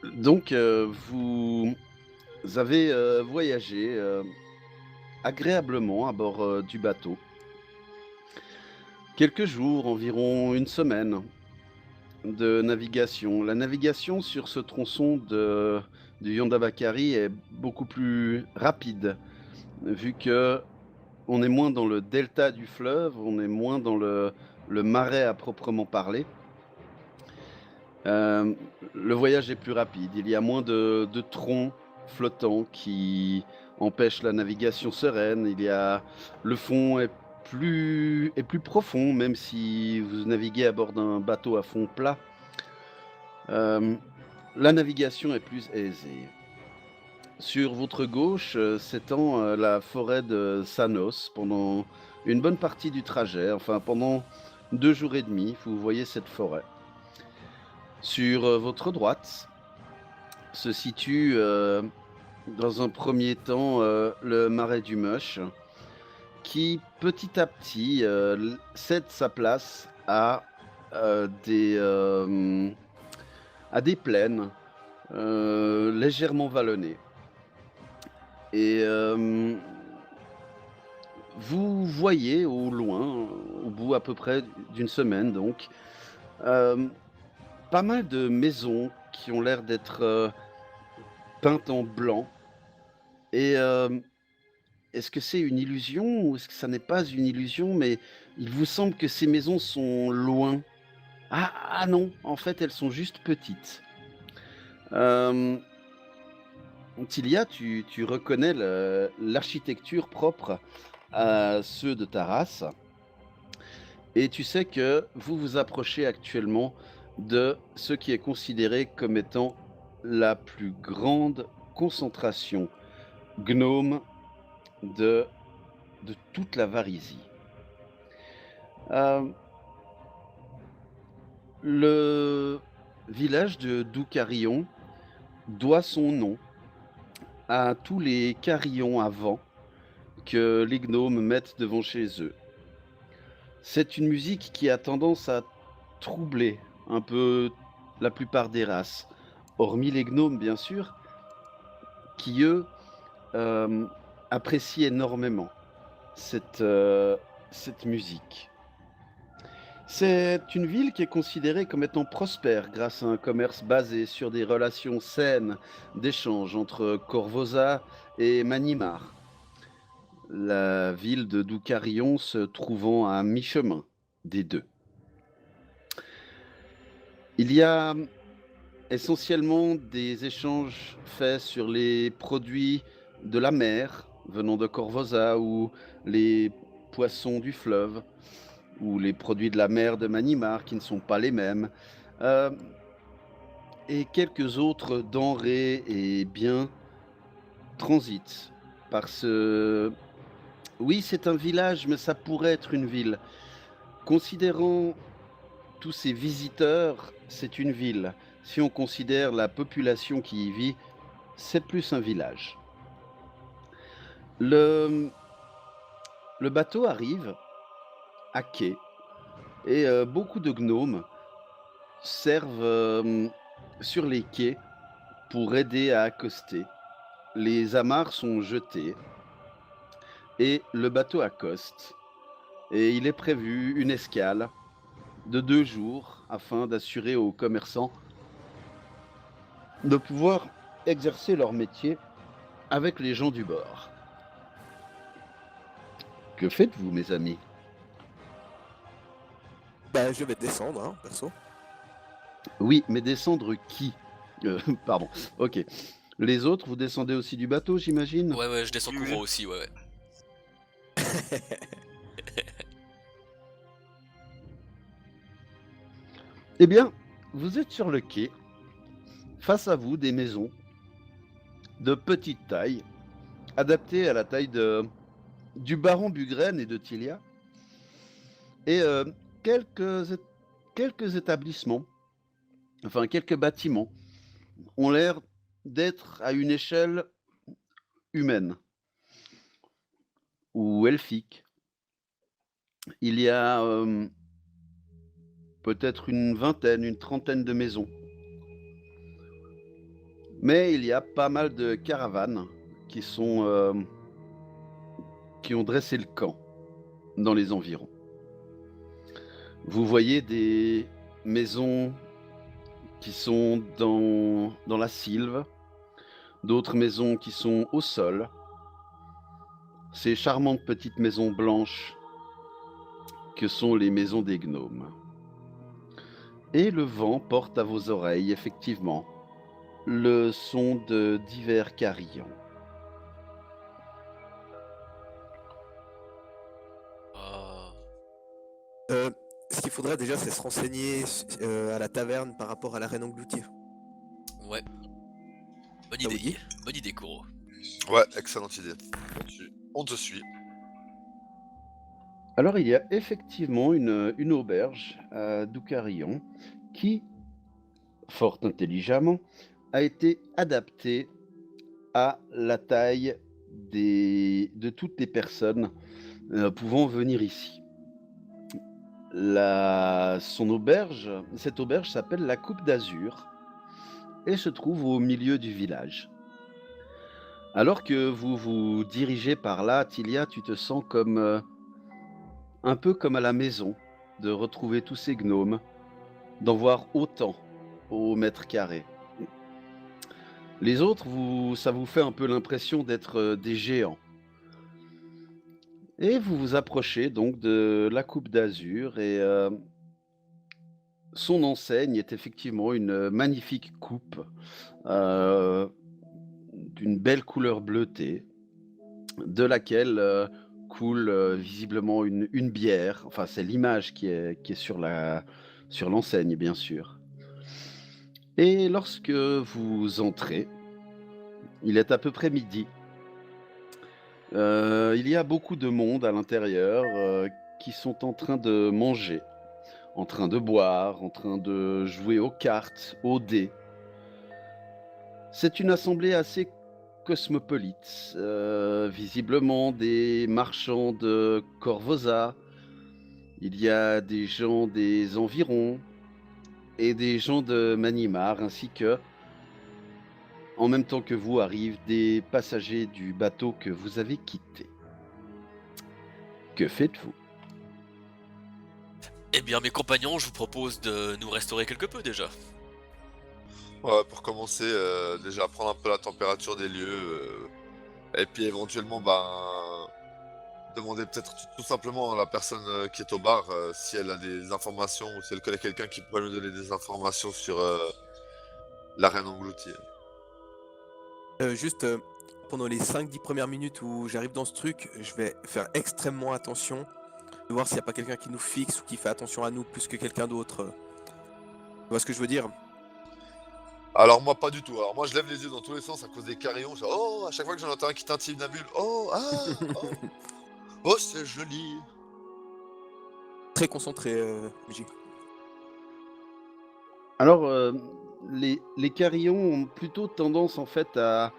Vous avez, voyagé, agréablement à bord, du bateau. Quelques jours, environ une semaine de navigation. La navigation sur ce tronçon du Yonda-Bakary est beaucoup plus rapide, vu que on est moins dans le delta du fleuve, on est moins dans le marais à proprement parler. Hem, le voyage est plus rapide, il y a moins de troncs flottants qui empêchent la navigation sereine, le fond est plus profond, même si vous naviguez à bord d'un bateau à fond plat. Hem, la navigation est plus aisée. Sur votre gauche, s'étend, la forêt de Sanos pendant une bonne partie du trajet, enfin pendant 2 jours et demi, vous voyez cette forêt. Sur, votre droite se situe, dans un premier temps, le marais du Mush qui, petit à petit, cède sa place heu, des, hem, à des plaines, légèrement vallonnées et vous voyez au loin, au bout à peu près d'une semaine donc, hem, pas mal de maisons qui ont l'air d'être, peintes en blanc et est-ce que c'est une illusion ou est-ce que ça n'est pas une illusion? Mais il vous semble que ces maisons sont loin. Ah non, en fait, elles sont juste petites. Hem, Tilia, tu reconnais l'architecture propre à ceux de ta race et tu sais que vous vous approchez actuellement de ce qui est considéré comme étant la plus grande concentration gnome de de toute la Varisie. Hem Le village de Doucarillon doit son nom à tous les carillons à vent que les gnomes mettent devant chez eux. C'est une musique qui a tendance à troubler un peu la plupart des races, hormis les gnomes bien sûr, qui eux, hem, apprécient énormément cette, cette musique. C'est une ville qui est considérée comme étant prospère grâce à un commerce basé sur des relations saines d'échange entre Corvosa et Manimar, la ville de Doucarion se trouvant à mi-chemin des deux. Il y a essentiellement des échanges faits sur les produits de la mer venant de Corvosa ou les poissons du fleuve ou les produits de la mer de Manimar qui ne sont pas les mêmes. Hem Et quelques autres denrées et biens transitent par ce oui, c'est un village, mais ça pourrait être une ville. Considérant tous ces visiteurs, c'est une ville. Si on considère la population qui y vit, c'est plus un village. Le le bateau arrive à quai et beaucoup de gnomes servent, sur les quais pour aider à accoster. Les amarres sont jetées et le bateau accoste. Et il est prévu une escale de 2 jours afin d'assurer aux commerçants de pouvoir exercer leur métier avec les gens du bord. Que faites-vous, mes amis? Bah, je vais descendre, hein, perso. Oui, mais descendre qui? Pardon, OK. Les autres, vous descendez aussi du bateau, j'imagine? Ouais, ouais, je descends Oui, courant oui. aussi, ouais, ouais. Eh bien, vous êtes sur le quai, face à vous des maisons de petite taille, adaptées à la taille de du baron Bugren et de Tilia et quelques ét quelques établissements, enfin quelques bâtiments ont l'air d'être à une échelle humaine ou elfique. Il y a, peut-être une vingtaine, une trentaine de maisons. Mais il y a pas mal de caravanes qui sont, qui ont dressé le camp dans les environs. Vous voyez des maisons qui sont dans la sylve, d'autres maisons qui sont au sol. Ces charmantes petites maisons blanches que sont les maisons des gnomes. Et le vent porte à vos oreilles, effectivement, le son de divers carillons. Ah, Euh, Ce qu'il faudrait déjà, c'est se renseigner à la taverne par rapport à la reine engloutie. ouais, bonne Ça vous idée. dit? Bonne idée, Koro. Ouais, excellente idée. On te suit. Alors il y a effectivement une auberge à Doucarillon qui, fort intelligemment, a été adaptée à la taille de toutes les personnes pouvant venir ici. Cette auberge s'appelle la Coupe d'Azur et se trouve au milieu du village. Alors que vous vous dirigez par là, Tilia, tu te sens comme un peu comme à la maison, de retrouver tous ces gnomes, d'en voir autant au mètre carré. Les autres, ça vous fait un peu l'impression d'être des géants. Et vous vous approchez donc de la Coupe d'Azur et son enseigne est effectivement une magnifique coupe euh, d'une belle couleur bleutée, de laquelle coule visiblement une bière. Enfin, c'est l'image qui est sur l'enseigne, bien sûr. Et lorsque vous entrez, il est à peu près midi. Il y a beaucoup de monde à l'intérieur qui sont en train de manger, en train de boire, en train de jouer aux cartes, aux dés. C'est une assemblée assez cosmopolite. Visiblement des marchands de Corvosa, il y a des gens des environs et des gens de Manimar, ainsi que, en même temps que vous, arrivent des passagers du bateau que vous avez quitté. Que faites-vous? Eh bien, mes compagnons, je vous propose de nous restaurer quelque peu déjà. Ouais, pour commencer, déjà prendre un peu la température des lieux. Et puis éventuellement, demander peut-être tout simplement à la personne qui est au bar si elle a des informations ou si elle connaît quelqu'un qui pourrait nous donner des informations sur la reine engloutie. Juste pendant les 5-10 premières minutes où j'arrive dans ce truc, je vais faire extrêmement attention de voir s'il n'y a pas quelqu'un qui nous fixe ou qui fait attention à nous plus que quelqu'un d'autre. Tu vois ce que je veux dire? Alors moi pas du tout. Alors moi je lève les yeux dans tous les sens à cause des carillons. Oh, à chaque fois que j'en entends un qui t'intime d'un bulle. Oh, ah, oh, oh c'est joli. Très concentré, MJ. Alors, les carillons ont plutôt tendance en fait à...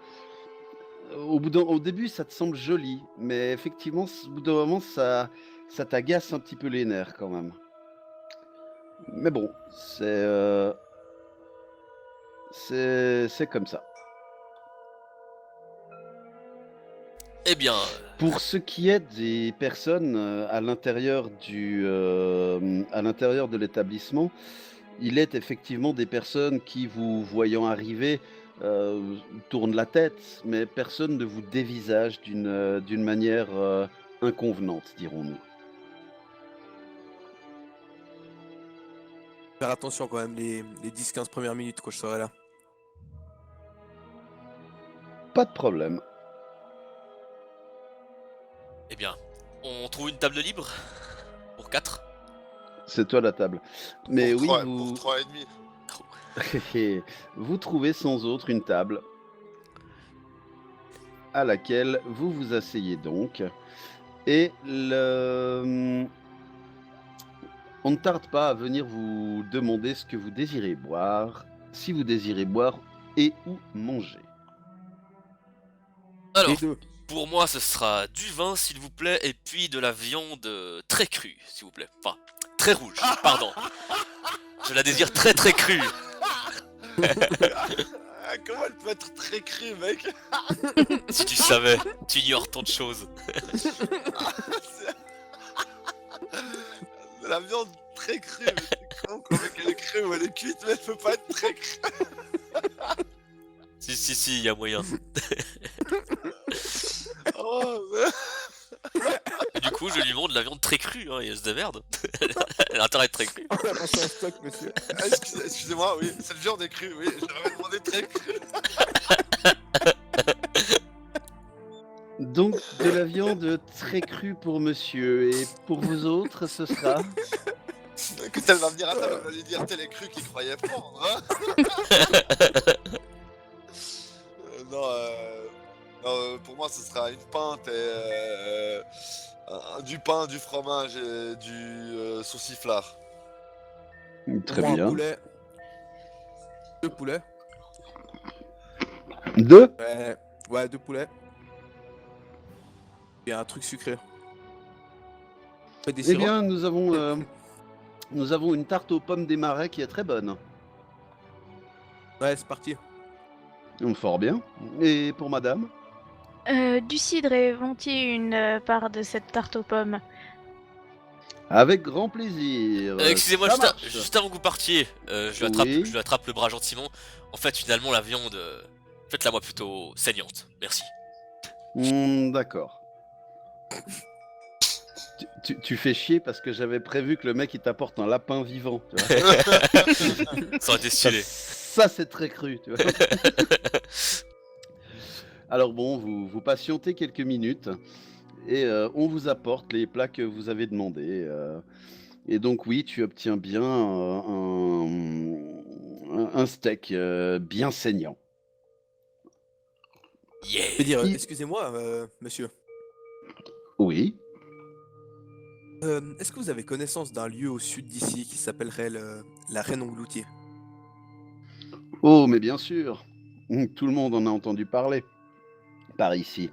Au début, ça te semble joli, mais effectivement, au bout d'un moment, ça t'agace un petit peu les nerfs quand même. Mais bon, c'est comme ça. Eh bien, Pour ce qui est des personnes à l'intérieur à l'intérieur de l'établissement, il est effectivement des personnes qui, vous voyant arriver, tournent la tête, mais personne ne vous dévisage d'une manière inconvenante, dirons-nous. Faire attention quand même les 10-15 premières minutes quand je serai là. Pas de problème. eh bien, on trouve une table libre pour 4. C'est toi la table. Mais Pour oui, trois, vous... pour 3 et demi. vous trouvez sans autre une table à laquelle vous vous asseyez donc. Et on ne tarde pas à venir vous demander ce que vous désirez boire, si vous désirez boire et ou manger. Alors, Les deux. pour moi, ce sera du vin, s'il vous plaît, et puis de la viande très crue, s'il vous plaît. Enfin, très rouge, pardon. Je la désire très très crue. Comment elle peut être très crue, mec? Si tu savais, tu ignores tant de choses. C'est de la viande très crue, mais c'est con quoi, mec, elle est crue ou elle est cuite, mais elle peut pas être très crue. Si, y a moyen. Oh, Et du coup, je lui montre de la viande très crue, hein, et elle se démerde. Elle a intérêt à être très crue. On a passé un stock, monsieur. excusez-moi, oui, cette viande est crue, oui, j'aurais demandé très crue. Donc, de la viande très crue pour monsieur. Et pour vous autres, ce sera... Écoute, elle va venir à table, elle va lui dire telle est crue qu'il croyait prendre, hein. Non, pour moi, ce sera une pinte et du pain, du fromage et du sauciflard. Très Moi, un bien. poulet. 2 poulets. Deux? Ouais, 2 poulets. Et un truc sucré. Des Eh sirops. bien, nous avons une tarte aux pommes des marais qui est très bonne. Ouais, c'est parti. Fort bien. Et pour madame? Du cidre et volontiers une part de cette tarte aux pommes. Avec grand plaisir. Excusez-moi, Ça marche. juste avant que vous partiez, Oui. je lui attrape le bras gentiment. En fait, finalement, la viande, faites-la moi plutôt saignante. Merci. D'accord. Tu fais chier parce que j'avais prévu que le mec il t'apporte un lapin vivant. Tu vois. Ça aurait été stylé. Ça c'est très cru. Tu vois. Alors bon, vous patientez quelques minutes et on vous apporte les plats que vous avez demandés. Et donc oui, tu obtiens bien un steak bien saignant. Yeah. Je veux dire, Il- excusez-moi, monsieur. Oui. Est-ce que vous avez connaissance d'un lieu au sud d'ici qui s'appellerait la Reine Ongloutier? Oh, mais bien sûr. Tout le monde en a entendu parler par ici.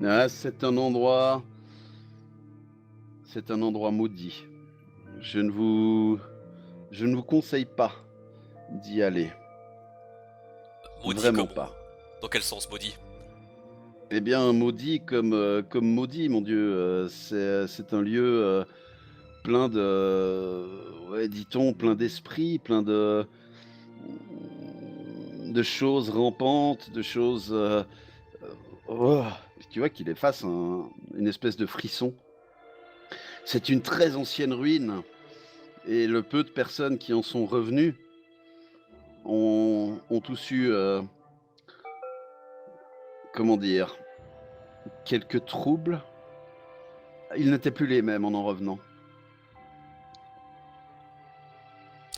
Ah, c'est un endroit maudit. Je ne vous conseille pas d'y aller. Maudit Vraiment comment? pas. Dans quel sens maudit? Eh bien, maudit comme maudit, mon Dieu. C'est un lieu plein de, ouais, dit-on, plein d'esprit, plein de choses rampantes, de choses. Oh, tu vois qu'il efface une espèce de frisson. C'est une très ancienne ruine et le peu de personnes qui en sont revenues ont tous eu, comment dire, quelques troubles. Ils n'étaient plus les mêmes en revenant.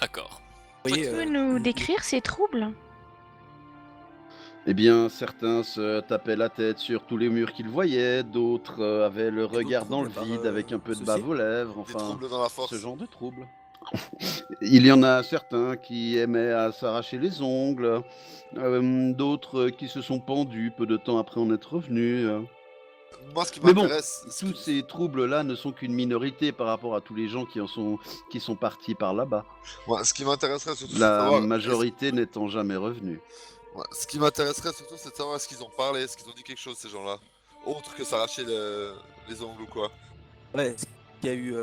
D'accord. Vous voyez, Tu peux nous décrire ces troubles? Eh bien, certains se tapaient la tête sur tous les murs qu'ils voyaient, d'autres avaient le regard dans le troubles vide par, avec un peu de ceci bave aux lèvres, Des enfin, troubles dans la force. ce genre de troubles. Il y en a certains qui aimaient à s'arracher les ongles, d'autres qui se sont pendus peu de temps après en être revenus. Moi, ce qui Mais bon, m'intéresse, tous ces troubles-là ne sont qu'une minorité par rapport à tous les gens qui sont partis par là-bas. moi, ce qui m'intéresserait surtout, c'est de La savoir. majorité n'étant jamais revenue. Ouais, ce qui m'intéresserait surtout, c'est de savoir est-ce qu'ils ont parlé, est-ce qu'ils ont dit quelque chose, ces gens-là. Autre que s'arracher les ongles ou quoi. Ouais, est-ce qu'il y a eu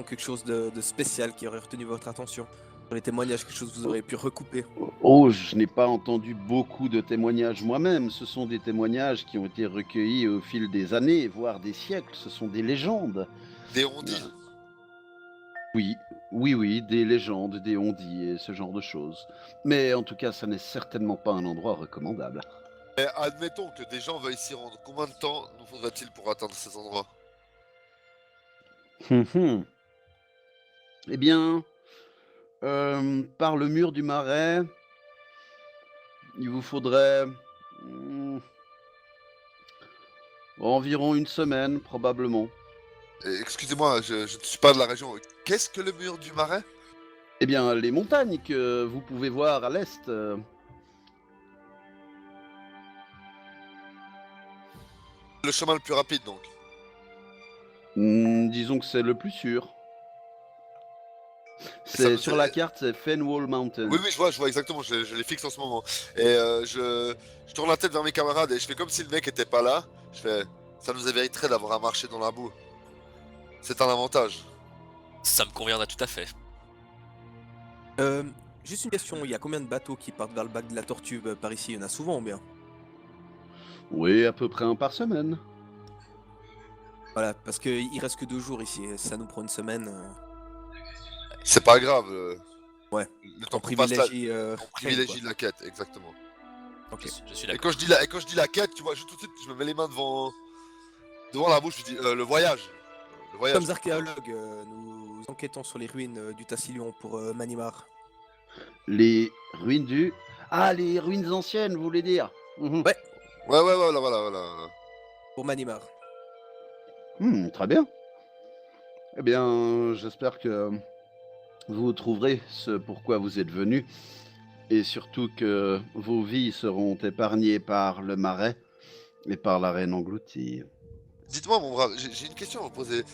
quelque chose de spécial qui aurait retenu votre attention? Dans les témoignages, quelque chose que vous auriez pu recouper? Oh, je n'ai pas entendu beaucoup de témoignages moi-même. Ce sont des témoignages qui ont été recueillis au fil des années, voire des siècles. Ce sont des légendes. Des rondis. Oui, des légendes, des on-dit et ce genre de choses. Mais en tout cas, ça n'est certainement pas un endroit recommandable. Mais admettons que des gens veuillent s'y rendre. Combien de temps nous faudra-t-il pour atteindre ces endroits? Eh bien, par le mur du marais, il vous faudrait environ une semaine, probablement. Excusez-moi, je ne suis pas de la région. Qu'est-ce que le mur du marais? Eh bien, les montagnes que vous pouvez voir à l'est. Le chemin le plus rapide, donc. Disons que c'est le plus sûr. Et ça C'est me sur faisait- la carte, c'est Fenwall Mountain. Oui, je vois exactement, je les fixe en ce moment. Et je tourne la tête vers mes camarades et je fais comme si le mec était pas là. Je fais, ça nous éviterait d'avoir à marcher dans la boue. C'est un avantage. Ça me conviendra tout à fait. Juste une question, il y a combien de bateaux qui partent vers le bac de la Tortue par ici? Il y en a souvent ou bien? Oui, à peu près un par semaine. Voilà, parce qu'il reste que 2 jours ici, et ça nous prend une semaine. C'est pas grave. Ouais. Le On temps qu'on passe là, privilégie, on Crane, privilégie la quête, exactement. quoi. Ok. Je suis Et d'accord. quand je dis la quête, tu vois, juste tout de suite, je me mets les mains devant la bouche, je dis le voyage. Le voyage. Comme archéologues, nous enquêtons sur les ruines du Tassilion pour Manimar. Les ruines du... Ah, les ruines anciennes, vous voulez dire? Mhm. Ouais. Ouais, voilà. Pour Manimar. Très bien. Eh bien, j'espère que vous trouverez ce pourquoi vous êtes venu, et surtout que vos vies seront épargnées par le marais et par la reine engloutie. Dites-moi, mon brave, j'ai une question à vous poser.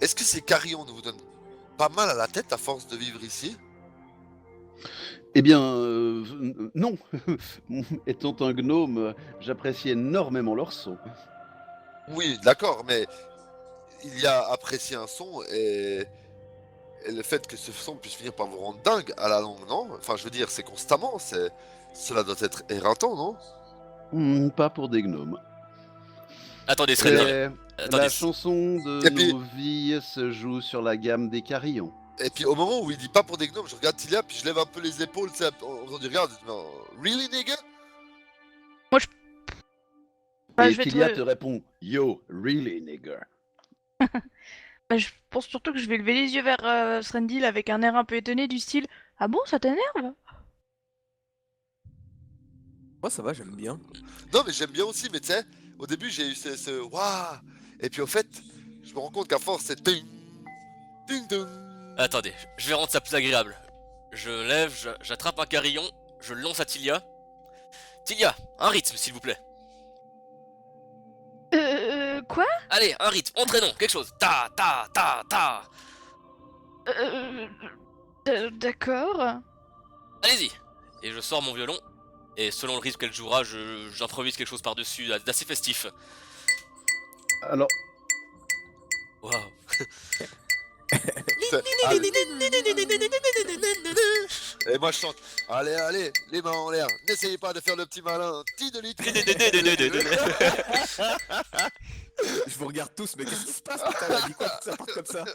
Est-ce que ces carillons ne vous donnent pas mal à la tête à force de vivre ici? Eh bien, non. Étant un gnome, j'apprécie énormément leur son. Oui, d'accord, mais il y a apprécié un son et le fait que ce son puisse finir par vous rendre dingue à la longue, non? Enfin, je veux dire, c'est constamment, cela doit être éreintant, non? Pas pour des gnomes. Attendez, Srendil. C'est Attendez. la chanson de Et puis- nos vies se joue sur la gamme des carillons. Et puis au moment où il dit pas pour des gnomes, je regarde Tilia, puis je lève un peu les épaules, tu sais, en faisant du regard, non, really nigga? Bah, Et je vais Tilia te- te répond Yo, really nigger. Bah, je pense surtout que je vais lever les yeux vers Srendil avec un air un peu étonné du style Ah bon, ça t'énerve? Moi, ça va, j'aime bien. Non, mais j'aime bien aussi, mais tu sais, au début j'ai eu ce waouh, et puis au fait, je me rends compte qu'à force c'est ting, ting, ting. Attendez, je vais rendre ça plus agréable. Je lève, j'attrape un carillon, je le lance à Tilia. Tilia, un rythme s'il vous plaît. Quoi? Allez, un rythme, entraînons, quelque chose. Ta, ta, ta, ta. D'accord. Allez-y. Et je sors mon violon. Et selon le rythme qu'elle jouera, j'improvise quelque chose par-dessus d'assez festif. Alors, Waouh. Et moi je chante, allez, les mains en l'air, n'essayez pas de faire le petit malin, tideli, Je vous regarde tous, mais qu'est-ce qui se passe? Putain, elle a dit quoi que ça parte comme ça?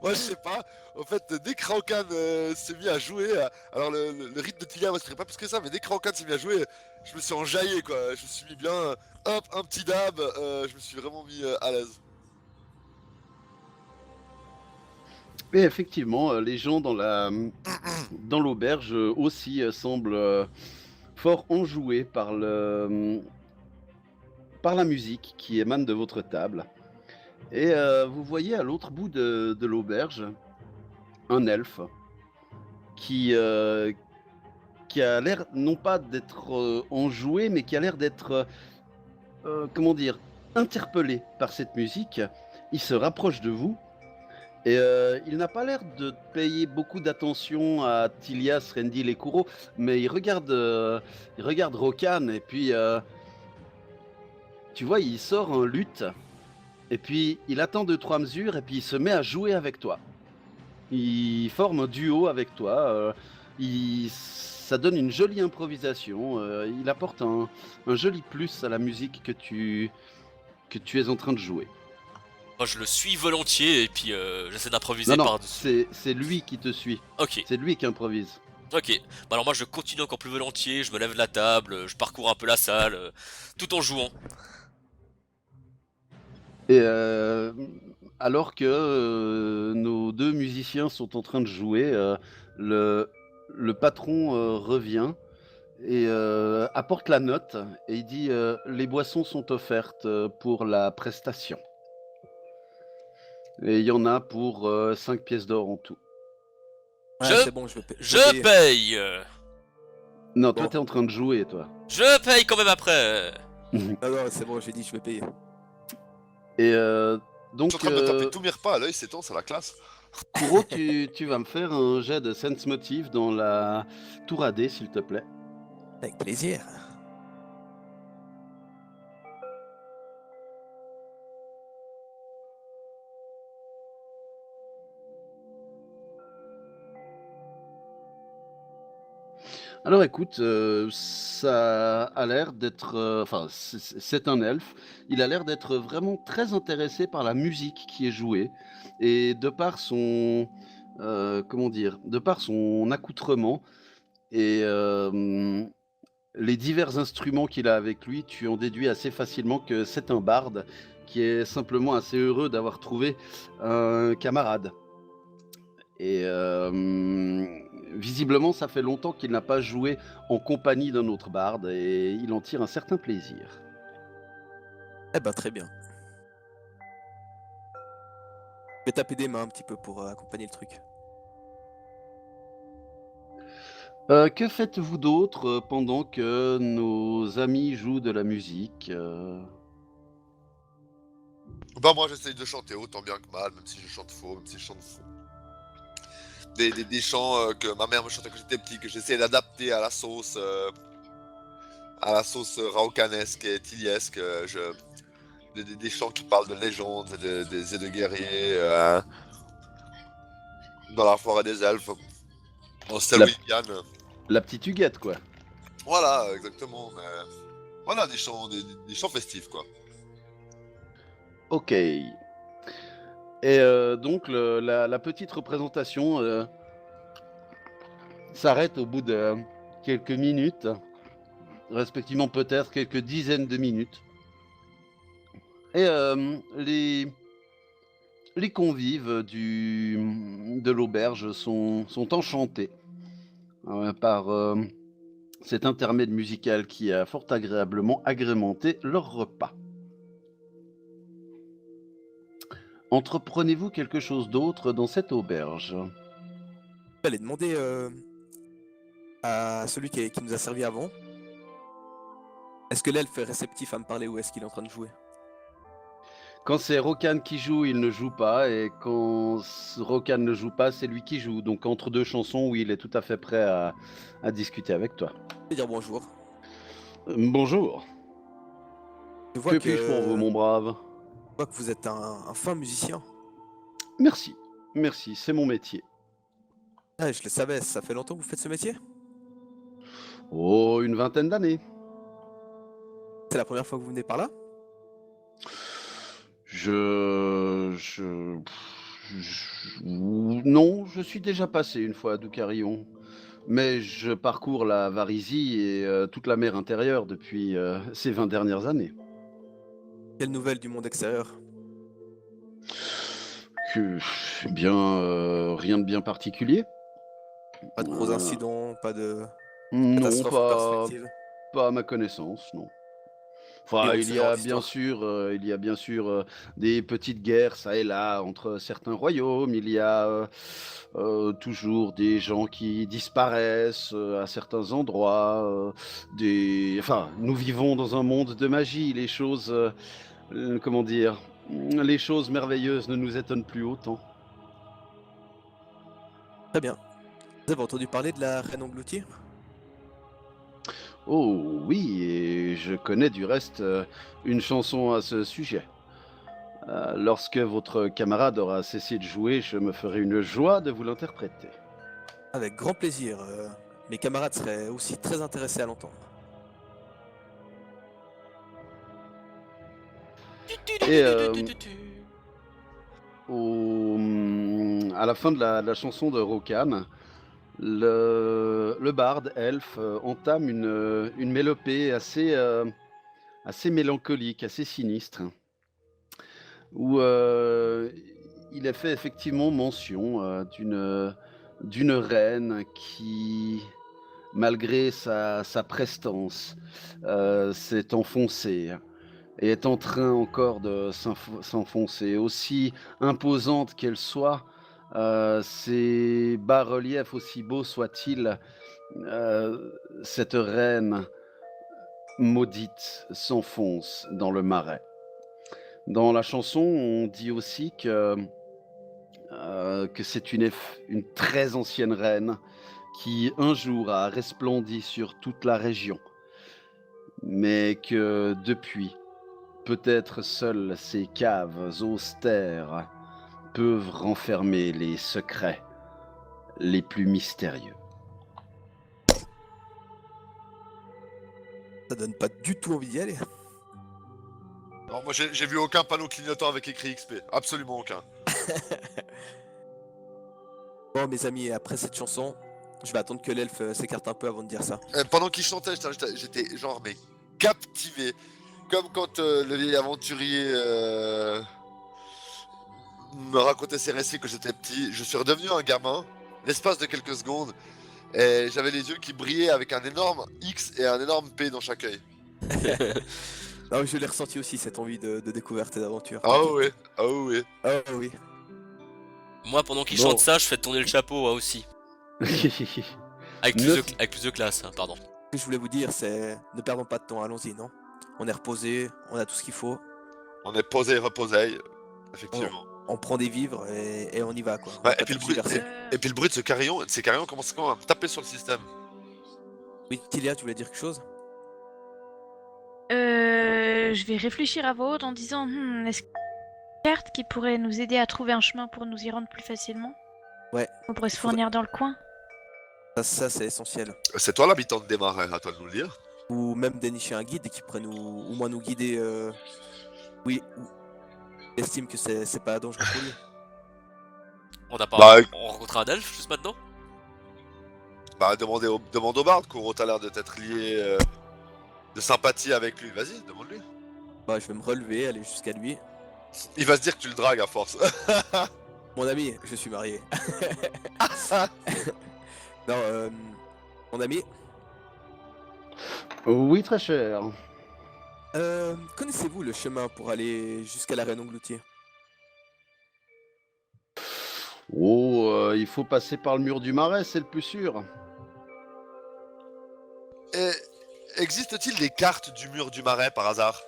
Moi je sais pas, en fait dès que Raokan s'est mis à jouer, alors le rythme de Tilia moi je ferais pas plus que ça, mais dès que Raokan s'est mis à jouer, je me suis enjaillé quoi, je me suis mis bien, hop, un petit dab, je me suis vraiment mis à l'aise. et effectivement, les gens dans l'auberge aussi semblent fort enjoués par la musique qui émane de votre table. Et vous voyez à l'autre bout de l'auberge un elfe qui a l'air non pas d'être enjoué, mais qui a l'air d'être, comment dire, interpellé par cette musique. Il se rapproche de vous et il n'a pas l'air de payer beaucoup d'attention à Tilia, Srendil et Kuro, mais il regarde Rokan et puis tu vois, il sort un luth et puis il attend 2-3 mesures et puis il se met à jouer avec toi. Il forme un duo avec toi. Ça donne une jolie improvisation. Il apporte un joli plus à la musique que tu es en train de jouer. Moi je le suis volontiers et puis j'essaie d'improviser Non, par-dessus. c'est lui qui te suit. Ok, C'est lui qui improvise. ok. Bah alors moi je continue encore plus volontiers, je me lève de la table, je parcours un peu la salle, tout en jouant. Et alors que nos deux musiciens sont en train de jouer, le patron revient et apporte la note et il dit les boissons sont offertes pour la prestation. Et il y en a pour 5 pièces d'or en tout. Ouais, Je- c'est bon, je vais Je paye. Non, toi Bon. t'es en train de jouer, toi. Je paye quand même après. Non, non, c'est bon, j'ai dit, je vais payer. Et Je donc, suis en train de me taper tous mes repas à l'œil, c'est temps, c'est la classe. Kuro, tu vas me faire un jet de sense motive dans la tour AD, s'il te plaît. Avec plaisir. Alors écoute, ça a l'air d'être, enfin, c'est un elfe. Il a l'air d'être vraiment très intéressé par la musique qui est jouée et de par son, comment dire? De par son accoutrement et les divers instruments qu'il a avec lui, tu en déduis assez facilement que c'est un barde qui est simplement assez heureux d'avoir trouvé un camarade. Et visiblement, ça fait longtemps qu'il n'a pas joué en compagnie d'un autre barde et il en tire un certain plaisir. Eh ben très bien. Je vais taper des mains un petit peu pour accompagner le truc. Que faites-vous d'autre pendant que nos amis jouent de la musique? Bah moi j'essaye de chanter autant bien que mal, même si je chante faux, même si je chante faux. Des chants que ma mère me chantait quand j'étais petit, que j'essaie d'adapter à la sauce raucanesque et tiliesque. Des chants qui parlent de légendes et de guerriers dans la forêt des elfes, en La, Selwyvian. la petite Huguette, quoi. Voilà, exactement. Mais voilà, des chants festifs, quoi. Ok. Et donc, la petite représentation s'arrête au bout de quelques minutes, respectivement peut-être quelques dizaines de minutes. Et les convives de l'auberge sont enchantés par cet intermède musical qui a fort agréablement agrémenté leur repas. Entreprenez-vous quelque chose d'autre dans cette auberge? J'allais demander à celui qui nous a servi avant. Est-ce que l'elfe est réceptif à me parler ou est-ce qu'il est en train de jouer? Quand c'est Rokan qui joue, il ne joue pas, et quand Rokan ne joue pas, c'est lui qui joue. Donc entre deux chansons, oui, il est tout à fait prêt à discuter avec toi. Je vais dire bonjour. Bonjour, Je que puis-je pour vous, mon brave? vois que vous êtes un fin musicien. Merci, merci, c'est mon métier. Ah, je le savais, ça fait longtemps que vous faites ce métier? Oh, une vingtaine d'années. C'est la première fois que vous venez par là? Non, je suis déjà passé une fois à Doucarillon. Mais je parcours la Varisie et toute la mer intérieure depuis ces 20 dernières années. Quelle nouvelle du monde extérieur? Que, eh bien, rien de bien particulier. Pas de gros Euh, incidents, pas de non, catastrophes en pas, perspective? pas à ma connaissance, non. Et Enfin, donc ce genre d'histoire. il y a bien sûr des petites guerres ça et là entre certains royaumes. Il y a toujours des gens qui disparaissent à certains endroits. Enfin, nous vivons dans un monde de magie. Les choses, comment dire, les choses merveilleuses ne nous étonnent plus autant. Très bien. Vous avez entendu parler de la reine engloutie? Oh oui, et je connais du reste une chanson à ce sujet. Lorsque votre camarade aura cessé de jouer, je me ferai une joie de vous l'interpréter. Avec grand plaisir. Mes camarades seraient aussi très intéressés à l'entendre. Et à la fin de la chanson de Rokan, le barde elfe entame une mélopée assez mélancolique, assez sinistre, où il est fait effectivement mention d'une reine qui, malgré sa prestance, s'est enfoncée et est en train encore de s'enfoncer. Aussi imposante qu'elle soit, ces bas-reliefs, aussi beaux soient-ils, cette reine maudite s'enfonce dans le marais. Dans la chanson, on dit aussi que que c'est une très ancienne reine qui un jour a resplendi sur toute la région, mais que depuis, peut-être seules ces caves austères peuvent renfermer les secrets les plus mystérieux. Ça donne pas du tout envie d'y aller. Alors moi j'ai vu aucun panneau clignotant avec écrit XP, absolument aucun. Bon, mes amis, après cette chanson, je vais attendre que l'elfe s'écarte un peu avant de dire ça. Pendant qu'il chantait, j'étais genre mais captivé. Comme quand le vieil aventurier me racontait ses récits quand j'étais petit, je suis redevenu un gamin, l'espace de quelques secondes, et j'avais les yeux qui brillaient avec un énorme X et un énorme P dans chaque œil. Non, je l'ai ressenti aussi, cette envie de découverte et d'aventure. Ah ouais, ah ouais. Ah oui. Moi, pendant qu'il Bon. chante ça, je fais tourner le chapeau moi aussi. Avec plus de classe, hein, pardon. Ce que je voulais vous dire, c'est ne perdons pas de temps, allons-y, non? On est reposé, on a tout ce qu'il faut, On est posé et reposé, effectivement. on prend des vivres et on y va, quoi. On Ouais, va pas et puis le bruit- tergiverser. Et puis le bruit de ces carillons commence quand même à taper sur le système. Oui, Tilia, tu voulais dire quelque chose? Je vais réfléchir à voix haute en disant est-ce qu'il y a une carte qui pourrait nous aider à trouver un chemin pour nous y rendre plus facilement? Ouais. On pourrait se Il faudrait- fournir dans le coin. Ça c'est essentiel. C'est toi l'habitante des marais, à toi de nous le dire. Ou même dénicher un guide qui pourrait nous, au moins nous guider. Oui, ou estime que c'est pas dangereux pour lui. On a pas Bah, on rencontre un elfe juste maintenant. Bah demande au barde, Kuro a l'air de t'être lié de sympathie avec lui. Vas-y, demande-lui. Bah, je vais me relever, aller jusqu'à lui. Il va se dire que tu le dragues à force. Mon ami, je suis marié. Non, mon ami, Oui, très cher. connaissez-vous le chemin pour aller jusqu'à la reine engloutie? Oh, il faut passer par le mur du marais, c'est le plus sûr. Et existe-t-il des cartes du mur du marais par hasard?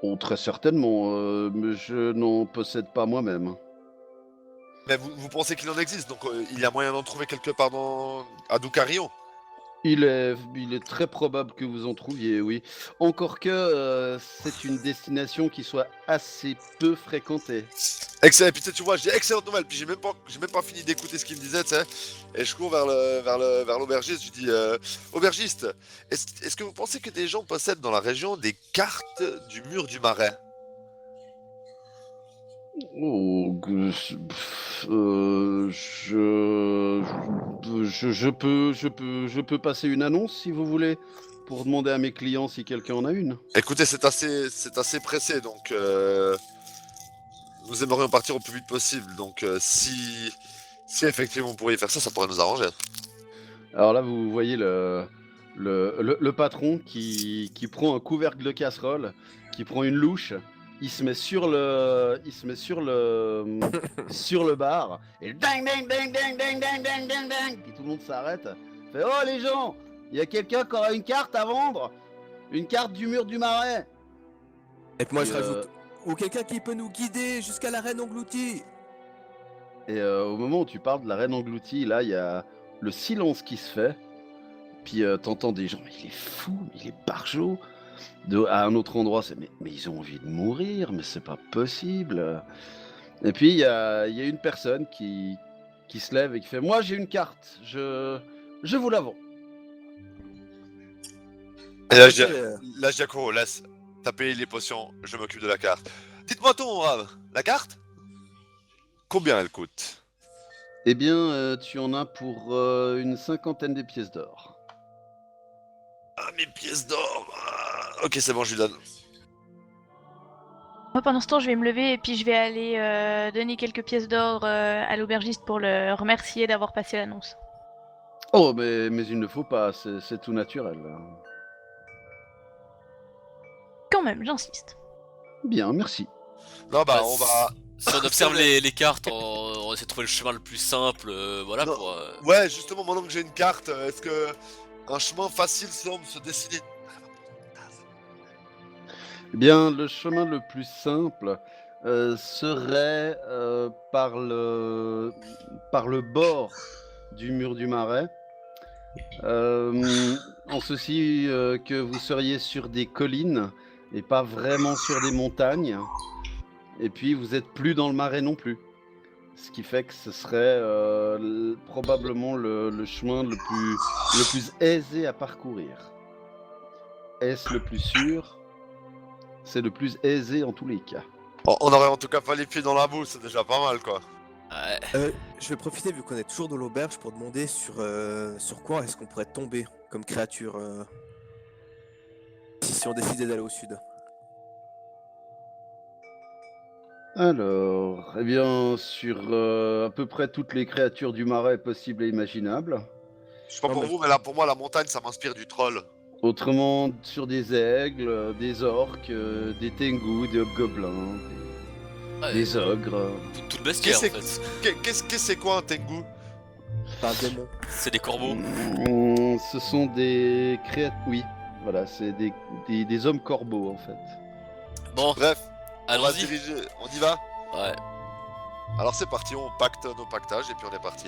Oh, très certainement, mais je n'en possède pas moi-même. Mais vous pensez qu'il en existe, donc il y a moyen d'en trouver quelque part à Doucarion. Il est très probable que vous en trouviez, oui. Encore que c'est une destination qui soit assez peu fréquentée. Excellent, et puis tu vois, je dis excellente nouvelle, puis j'ai même pas fini d'écouter ce qu'il me disait, tu sais. Et je cours vers l'aubergiste, je dis aubergiste, est-ce que vous pensez que des gens possèdent dans la région des cartes du mur du marais? Oh, je peux passer une annonce si vous voulez pour demander à mes clients si quelqu'un en a une. Écoutez, c'est assez pressé, donc nous aimerions partir au plus vite possible, donc si effectivement vous pourriez faire ça, ça pourrait nous arranger. Alors là, vous voyez le patron qui prend un couvercle de casserole, qui prend une louche, il se met sur le bar et ding ding ding ding ding ding ding ding ding, puis tout le monde s'arrête. Fait oh les gens, il y a quelqu'un qui aura une carte à vendre, une carte du mur du marais. Et puis moi Et, je rajoute, ou quelqu'un qui peut nous guider jusqu'à la reine engloutie. Et au moment où tu parles de la reine engloutie, là, il y a le silence qui se fait. Puis t'entends des gens, mais il est fou, mais il est barjot. À un autre endroit, c'est mais ils ont envie de mourir, mais c'est pas possible. Et puis il y a une personne qui se lève et qui fait moi j'ai une carte, je vous la vends. Et là, Après, je dis à Kuro, laisse, t'as payé les potions, je m'occupe de la carte. Dites-moi tout, mon brave, la carte? Combien elle coûte? Eh bien, tu en as pour une cinquantaine de pièces d'or. Ah, mes pièces d'or. Ok, c'est bon, je lui donne. Moi, pendant ce temps, je vais me lever et puis je vais aller donner quelques pièces d'or à l'aubergiste pour le remercier d'avoir passé l'annonce. Oh, mais il ne faut pas, c'est tout naturel. Quand même, j'insiste. Bien, merci. Non, bah, Bah, on va. Si on observe les cartes, on essaie de trouver le chemin le plus simple, voilà Non. pour. Ouais, justement, maintenant que j'ai une carte, est-ce que un chemin facile semble se dessiner? Eh bien, le chemin le plus simple, serait par le bord du mur du marais. En ceci que vous seriez sur des collines et pas vraiment sur des montagnes. Et puis vous êtes plus dans le marais non plus. Ce qui fait que ce serait probablement le chemin le plus aisé à parcourir. Est-ce le plus sûr? C'est le plus aisé en tous les cas. On aurait en tout cas pas les pieds dans la boue, c'est déjà pas mal quoi. Ouais. Je vais profiter, vu qu'on est toujours dans l'auberge, pour demander sur quoi est-ce qu'on pourrait tomber comme créature si on décidait d'aller au sud. Alors, eh bien, sur à peu près toutes les créatures du marais possibles et imaginables. Je sais pas Non, pour mais- vous, mais là pour moi la montagne ça m'inspire du troll. Autrement, sur des aigles, des orques, des tengus, des hobgoblins, Ouais, des ogres. tout le bestiaire en Qu'est-ce fait. Qu'est-ce que c'est quoi un tengu? Pas un démon. C'est des corbeaux. Ce sont des créatures. Oui, voilà, c'est des hommes corbeaux en fait. Bon, Bref, on va se allons-y. diriger, on y va? Ouais. Alors c'est parti, on pacte nos pactages et puis on est parti.